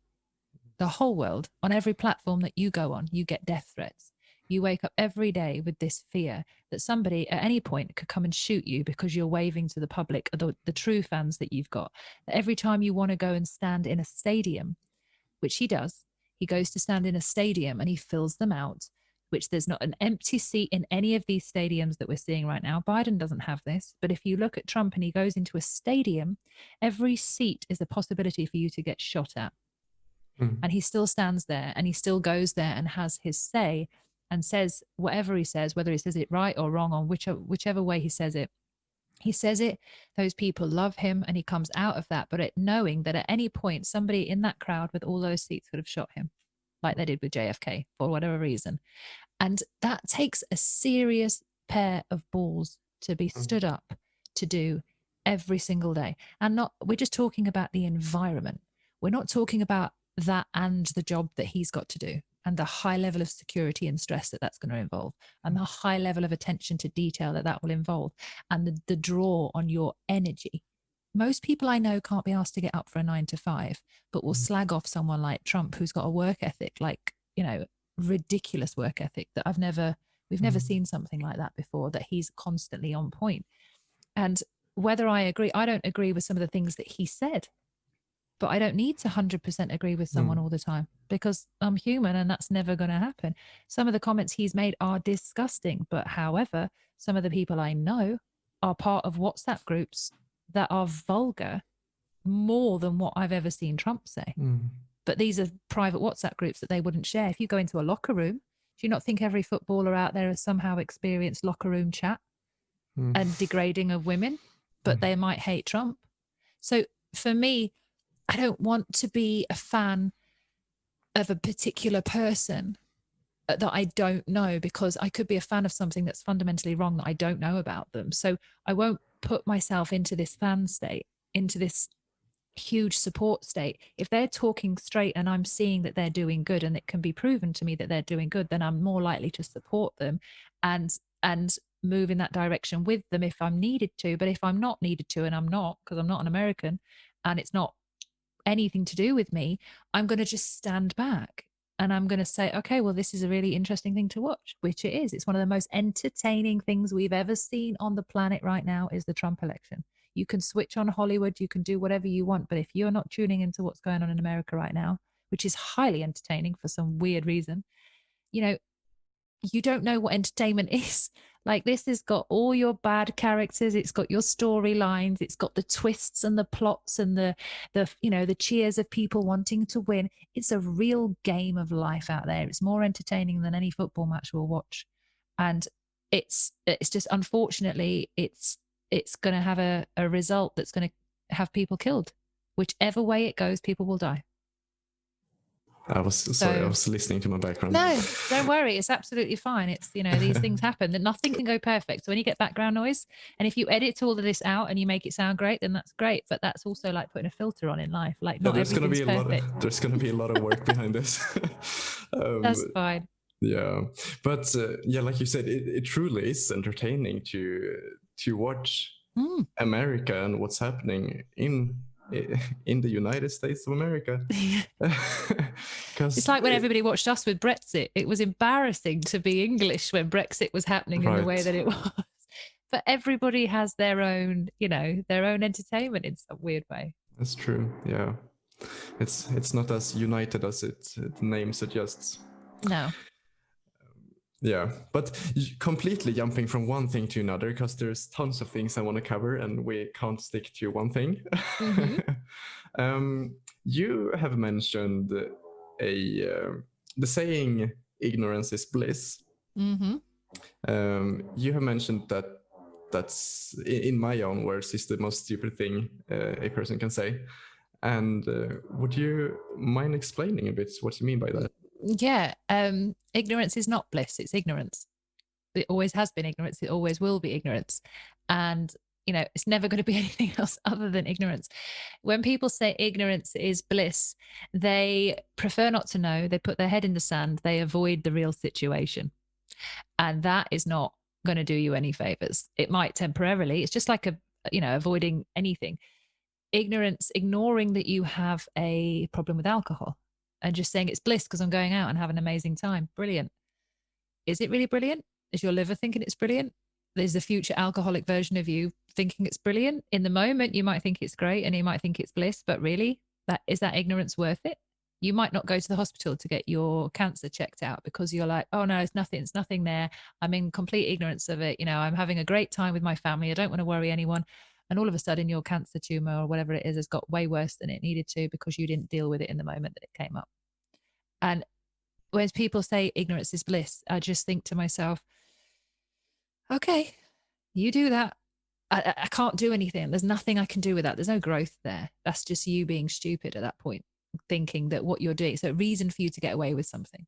The whole world, on every platform that you go on, you get death threats. You wake up every day with this fear that somebody at any point could come and shoot you because you're waving to the public, the true fans that you've got. That every time you want to go and stand in a stadium, which he does, he goes to stand in a stadium and he fills them out, which there's not an empty seat in any of these stadiums that we're seeing right now. Biden doesn't have this, but if you look at Trump and he goes into a stadium, every seat is a possibility for you to get shot at. And he still stands there and he still goes there and has his say and says whatever he says, whether he says it right or wrong, on whichever way he says it, those people love him, and he comes out of that, but knowing that at any point somebody in that crowd with all those seats could have shot him, like they did with JFK for whatever reason. And that takes a serious pair of balls to be stood up to do every single day. And we're just talking about the environment. We're not talking about that and the job that he's got to do, and the high level of security and stress that that's going to involve, and the high level of attention to detail that will involve, and the draw on your energy. Most people I know can't be asked to get up for a 9 to 5, but will slag off someone like Trump, who's got a work ethic, like, ridiculous work ethic that we've never seen something like that before, that he's constantly on point. And whether I don't agree with some of the things that he said, but I don't need to 100% agree with someone all the time, because I'm human and that's never going to happen. Some of the comments he's made are disgusting, but however, some of the people I know are part of WhatsApp groups that are vulgar more than what I've ever seen Trump say. But these are private WhatsApp groups that they wouldn't share. If you go into a locker room, do you not think every footballer out there has somehow experienced locker room chat and degrading of women? But they might hate Trump. So for me, I don't want to be a fan of a particular person that I don't know, because I could be a fan of something that's fundamentally wrong that I don't know about them. So I won't put myself into this fan state, into this huge support state. If they're talking straight and I'm seeing that they're doing good and it can be proven to me that they're doing good, then I'm more likely to support them and move in that direction with them if I'm needed to. But if I'm not needed to, and I'm not, because I'm not an American and it's not anything to do with me, I'm going to just stand back and I'm going to say, okay, well, this is a really interesting thing to watch, which it is. It's one of the most entertaining things we've ever seen on the planet right now is the Trump election. You can switch on Hollywood, you can do whatever you want, but if you're not tuning into what's going on in America right now, which is highly entertaining for some weird reason, you know, you don't know what entertainment is. Like, this has got all your bad characters, it's got your storylines, it's got the twists and the plots and the the cheers of people wanting to win. It's a real game of life out there. It's more entertaining than any football match we'll watch. And it's just, unfortunately, it's going to have a result that's going to have people killed. Whichever way it goes, people will die. I was listening to my background. No, don't worry. It's absolutely fine. It's, these things happen, that nothing can go perfect. So when you get background noise, and if you edit all of this out and you make it sound great, then that's great. But that's also like putting a filter on in life. Like, not everything's perfect. There's going to be a lot of work behind this. That's fine. Yeah. But like you said, it truly is entertaining to watch America and what's happening in the United States of America. It's like when everybody watched us with Brexit. It was embarrassing to be English when Brexit was happening in the way that it was. But everybody has their own, their own entertainment in some weird way. That's true. Yeah. It's not as united as the name suggests. No. Yeah, but completely jumping from one thing to another, because there's tons of things I want to cover and we can't stick to one thing. Mm-hmm. You have mentioned the saying ignorance is bliss. Mm-hmm. You have mentioned that's, in my own words, is the most stupid thing a person can say. And would you mind explaining a bit what you mean by that? Yeah, ignorance is not bliss, it's ignorance. It always has been ignorance, it always will be ignorance. And, it's never going to be anything else other than ignorance. When people say ignorance is bliss, they prefer not to know, they put their head in the sand, they avoid the real situation. And that is not going to do you any favors. It might temporarily, it's just like avoiding anything. Ignorance, ignoring that you have a problem with alcohol, and just saying it's bliss because I'm going out and having an amazing time. Brilliant. Is it really brilliant? Is your liver thinking it's brilliant? Is the future alcoholic version of you thinking it's brilliant? In the moment, you might think it's great and you might think it's bliss, but really, is that ignorance worth it? You might not go to the hospital to get your cancer checked out because you're like, oh no, it's nothing there. I'm in complete ignorance of it. I'm having a great time with my family. I don't want to worry anyone. And all of a sudden your cancer tumor or whatever it is has got way worse than it needed to because you didn't deal with it in the moment that it came up. And when people say ignorance is bliss, I just think to myself, okay, you do that. I can't do anything. There's nothing I can do with that. There's no growth there. That's just you being stupid at that point, thinking that what you're doing, it's a reason for you to get away with something.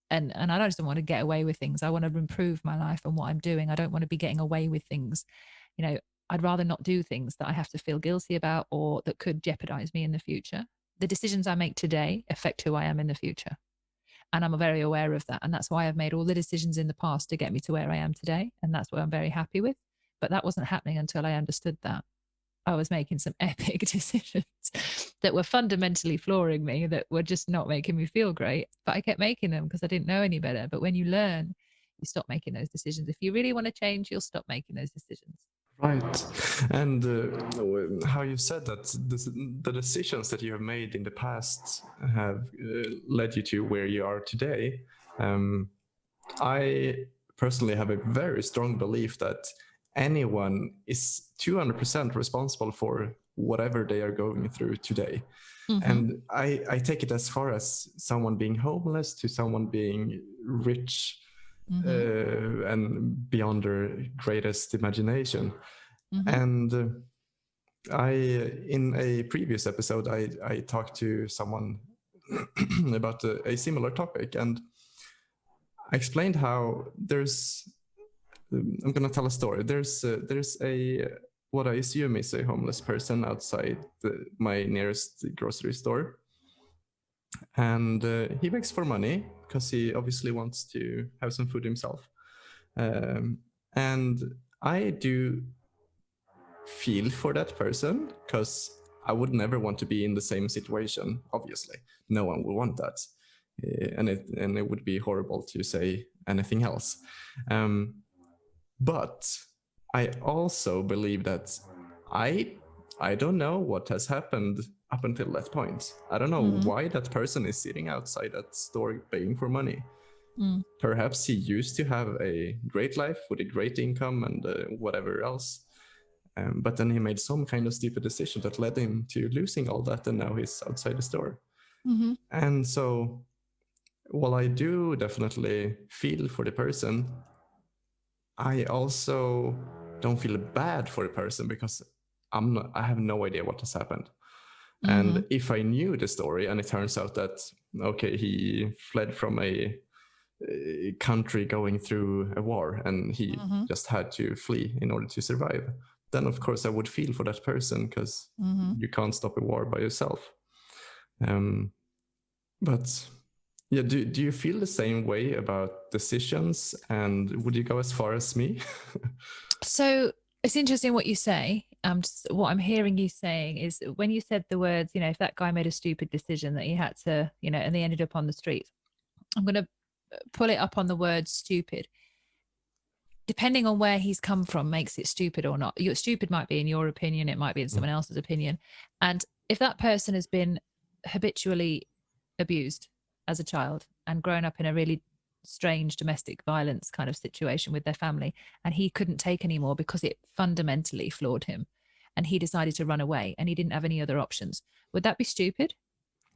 And I don't just want to get away with things. I want to improve my life and what I'm doing. I don't want to be getting away with things. I'd rather not do things that I have to feel guilty about or that could jeopardize me in the future. The decisions I make today affect who I am in the future. And I'm very aware of that. And that's why I've made all the decisions in the past to get me to where I am today. And that's what I'm very happy with. But that wasn't happening until I understood that. I was making some epic decisions that were fundamentally flooring me, that were just not making me feel great. But I kept making them because I didn't know any better. But when you learn, you stop making those decisions. If you really want to change, you'll stop making those decisions. Right. And how you said that the decisions that you have made in the past have led you to where you are today. I personally have a very strong belief that anyone is 200% responsible for whatever they are going through today. Mm-hmm. And I take it as far as someone being homeless to someone being rich. Mm-hmm. And beyond their greatest imagination. Mm-hmm. And in a previous episode, I talked to someone about a similar topic, and I explained how I'm gonna tell a story. There's a what I assume is a homeless person outside my nearest grocery store, and he begs for money because he obviously wants to have some food himself. And I do feel for that person because I would never want to be in the same situation. Obviously, no one would want that, and it would be horrible to say anything else. But I also believe that I don't know what has happened up until that point. I don't know why that person is sitting outside that store begging for money. Perhaps he used to have a great life with a great income and whatever else. But then he made some kind of stupid decision that led him to losing all that, and now he's outside the store. And so, while I do definitely feel for the person, I also don't feel bad for the person because I have no idea what has happened. And if I knew the story and it turns out that, okay, he fled from a country going through a war and he just had to flee in order to survive, then of course I would feel for that person because you can't stop a war by yourself. But yeah, do you feel the same way about decisions, and would you go as far as me? So it's interesting what you say. What I'm hearing you saying is when you said the words, if that guy made a stupid decision that he had to, and they ended up on the streets, I'm going to pull it up on the word stupid. Depending on where he's come from makes it stupid or not. Stupid might be in your opinion, it might be in someone else's opinion. And if that person has been habitually abused as a child and grown up in a really strange domestic violence kind of situation with their family, and he couldn't take anymore because it fundamentally flawed him, and he decided to run away and he didn't have any other options, would that be stupid?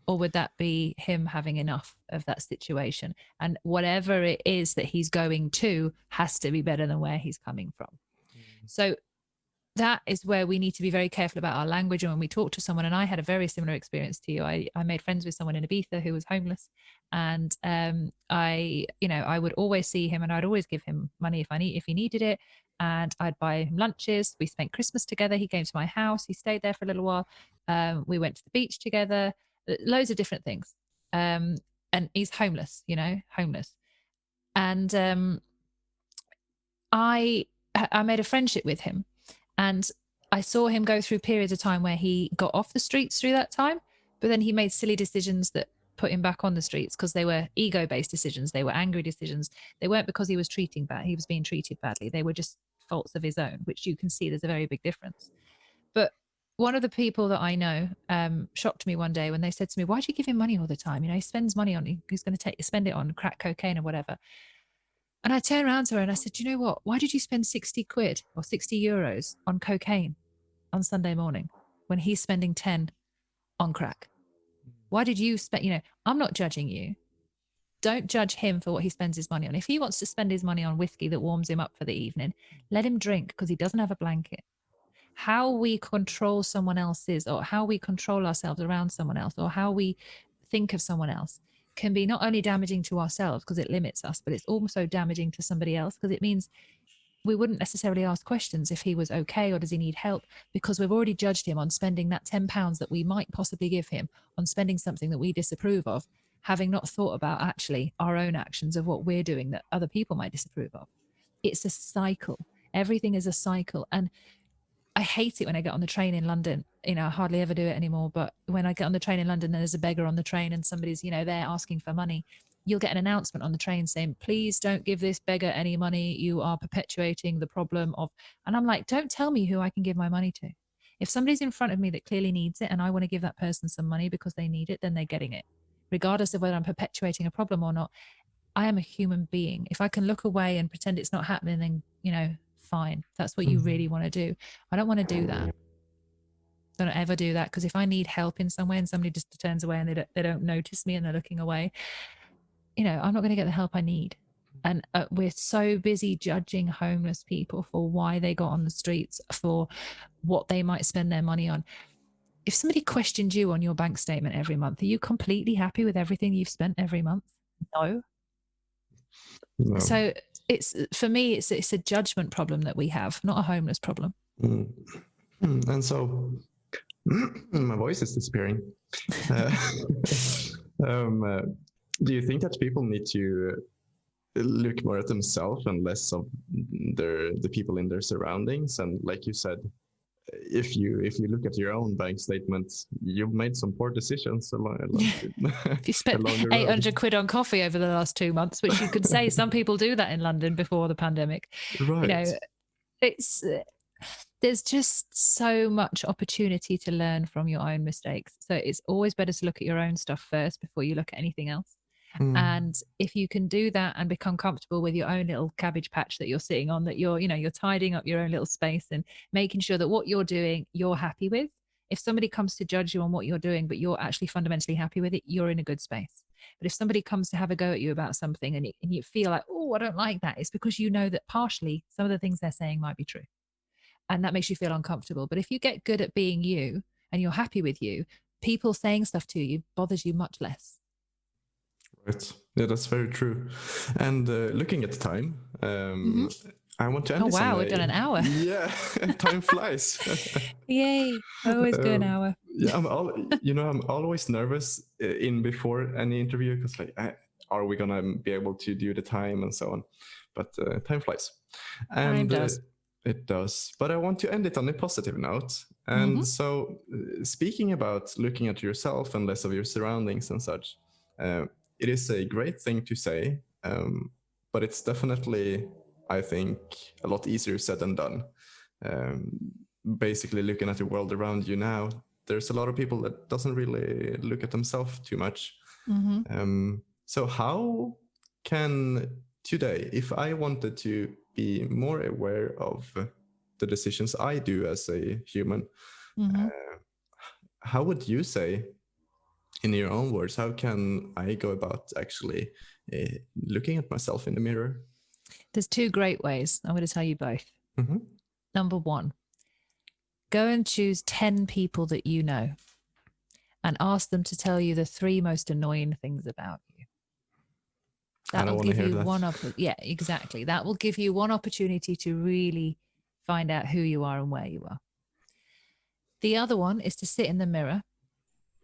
Or would that be him having enough of that situation? And whatever it is that he's going to has to be better than where he's coming from. So that is where we need to be very careful about our language. And when we talk to someone, and I had a very similar experience to you, I made friends with someone in Ibiza who was homeless, and I would always see him, and I'd always give him money if he needed it, and I'd buy him lunches. We spent Christmas together. He came to my house. He stayed there for a little while. We went to the beach together. Loads of different things. And he's homeless, homeless. And I made a friendship with him. And I saw him go through periods of time where he got off the streets through that time, but then he made silly decisions that put him back on the streets because they were ego-based decisions. They were angry decisions. They weren't because he was he was being treated badly. They were just faults of his own, which you can see there's a very big difference. But one of the people that I know shocked me one day when they said to me, why do you give him money all the time? He spends money on, he's going to spend it on crack cocaine or whatever. And I turned around to her and I said, you know what? Why did you spend 60 quid or 60 euros on cocaine on Sunday morning when he's spending 10 on crack? Why did you spend, I'm not judging you. Don't judge him for what he spends his money on. If he wants to spend his money on whiskey that warms him up for the evening, let him drink because he doesn't have a blanket. How we control someone else's, or how we control ourselves around someone else, or how we think of someone else can be not only damaging to ourselves because it limits us, but it's also damaging to somebody else because it means we wouldn't necessarily ask questions if he was okay or does he need help, because we've already judged him on spending that £10 that we might possibly give him on spending something that we disapprove of, having not thought about actually our own actions of what we're doing that other people might disapprove of. It's a cycle. Everything is a cycle. And I hate it when I get on the train in London. I hardly ever do it anymore. But when I get on the train in London, there's a beggar on the train and somebody's, there asking for money. You'll get an announcement on the train saying, please don't give this beggar any money. You are perpetuating the problem of, and I'm like, don't tell me who I can give my money to. If somebody's in front of me that clearly needs it and I want to give that person some money because they need it, then they're getting it. Regardless of whether I'm perpetuating a problem or not, I am a human being. If I can look away and pretend it's not happening, then, fine. That's what you really want to do. I don't want to do that. Don't ever do that, because if I need help in some way and somebody just turns away and they don't notice me and they're looking away, I'm not going to get the help I need. And we're so busy judging homeless people for why they got on the streets, for what they might spend their money on. If somebody questioned you on your bank statement every month, are you completely happy with everything you've spent every month? No. No. So it's, for me, it's a judgment problem that we have, not a homeless problem. And so my voice is disappearing. Do you think that people need to look more at themselves and less of the people in their surroundings? And like you said, if you look at your own bank statements, you've made some poor decisions If you spent 800 quid on coffee over the last 2 months, which you could say some people do that in London before the pandemic. Right. You know, it's, there's just so much opportunity to learn from your own mistakes. So it's always better to look at your own stuff first before you look at anything else. And if you can do that and become comfortable with your own little cabbage patch that you're sitting on, that you're, you know, you're tidying up your own little space and making sure that what you're doing, you're happy with. If somebody comes to judge you on what you're doing, but you're actually fundamentally happy with it, you're in a good space. But if somebody comes to have a go at you about something and you feel like, oh, I don't like that, it's because you know that partially some of the things they're saying might be true. And that makes you feel uncomfortable. But if you get good at being you and you're happy with you, people saying stuff to you bothers you much less. Right. Yeah, that's very true. And looking at the time, I want to end this. Oh, wow, we've done an hour. Yeah, time flies. Yay. I always go an hour. Yeah, I'm always nervous in before any interview because like, are we going to be able to do the time and so on? But time flies. And time does. It does. But I want to end it on a positive note. And so speaking about looking at yourself and less of your surroundings and such, it is a great thing to say, but it's definitely, I think, a lot easier said than done. Basically, looking at the world around you now, there's a lot of people that doesn't really look at themselves too much. So how can today, if I wanted to be more aware of the decisions I do as a human, how would you say, in your own words, how can I go about actually looking at myself in the mirror? There's 2 great ways. I'm going to tell you both. Number 1, go and choose 10 people that you know and ask them to tell you the 3 most annoying things about you. That will give you yeah, exactly. That will give you one opportunity to really find out who you are and where you are. The other one is to sit in the mirror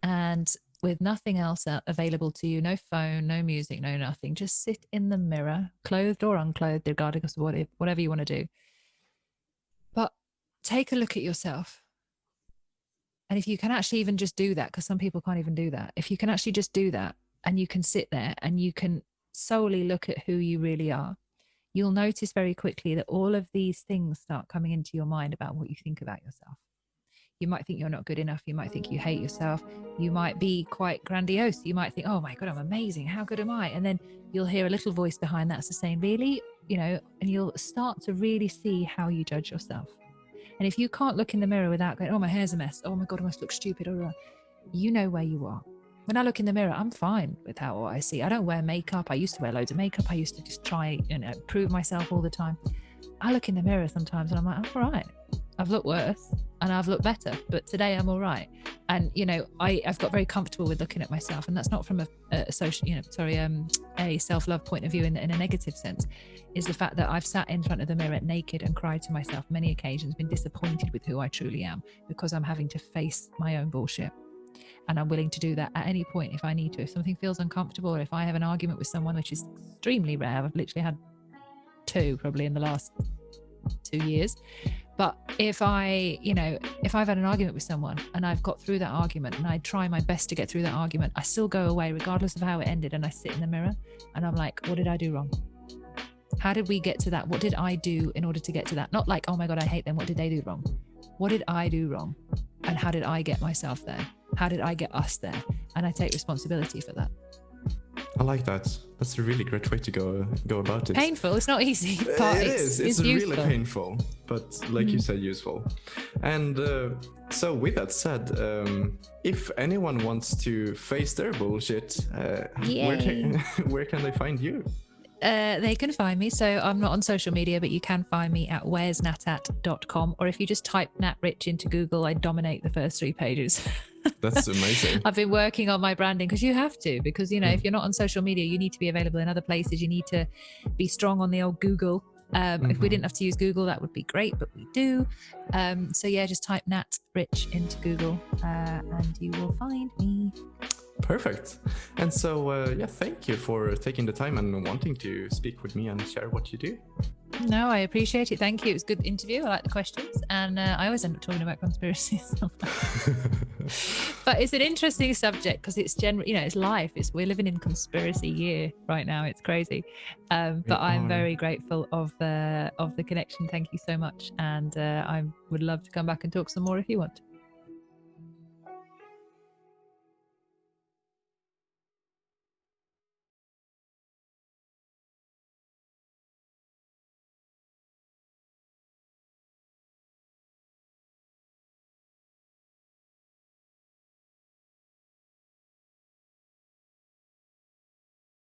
and with nothing else available to you, no phone, no music, no nothing, just sit in the mirror, clothed or unclothed, regardless of whatever you want to do. But take a look at yourself. And if you can actually even just do that, because some people can't even do that, if you can actually just do that and you can sit there and you can solely look at who you really are, you'll notice very quickly that all of these things start coming into your mind about what you think about yourself. You might think you're not good enough. You might think you hate yourself. You might be quite grandiose. You might think, oh my God, I'm amazing. How good am I? And then you'll hear a little voice behind that saying, really? You know, and you'll start to really see how you judge yourself. And if you can't look in the mirror without going, oh, my hair's a mess. Oh my God, I must look stupid. You know where you are. When I look in the mirror, I'm fine with what I see. I don't wear makeup. I used to wear loads of makeup. I used to just try, prove myself all the time. I look in the mirror sometimes and I'm like, I'm all right. I've looked worse and I've looked better, but today I'm all right. And, I've got very comfortable with looking at myself, and that's not from a self-love point of view in a negative sense, is the fact that I've sat in front of the mirror naked and cried to myself many occasions, been disappointed with who I truly am because I'm having to face my own bullshit. And I'm willing to do that at any point if I need to. If something feels uncomfortable, or if I have an argument with someone, which is extremely rare, I've literally had 2 probably in the last 2 years. But if I've had an argument with someone and I've got through that argument and I try my best to get through that argument, I still go away regardless of how it ended, and I sit in the mirror and I'm like, what did I do wrong? How did we get to that? What did I do in order to get to that? Not like, oh my God, I hate them. What did they do wrong? What did I do wrong? And how did I get myself there? How did I get us there? And I take responsibility for that. I like that. That's a really great way to go about it. Painful. It's not easy. But it is. It's really useful. Painful, but like you said, useful. And so with that said, if anyone wants to face their bullshit, where can they find you? They can find me. So I'm not on social media, but you can find me at where'snatat.com. Or if you just type Nat Rich into Google, I dominate the first 3 pages. That's amazing. I've been working on my branding because you have to, because, you know, if you're not on social media, you need to be available in other places. You need to be strong on the old Google. If we didn't have to use Google, that would be great, but we do. So yeah, just type Nat Rich into Google and you will find me. Perfect. And so, yeah, thank you for taking the time and wanting to speak with me and share what you do. No, I appreciate it. Thank you. It was a good interview. I like the questions. And I always end up talking about conspiracies. But it's an interesting subject because it's you know, it's life. We're living in conspiracy year right now. It's crazy. But I'm very grateful of the connection. Thank you so much. And I would love to come back and talk some more if you want.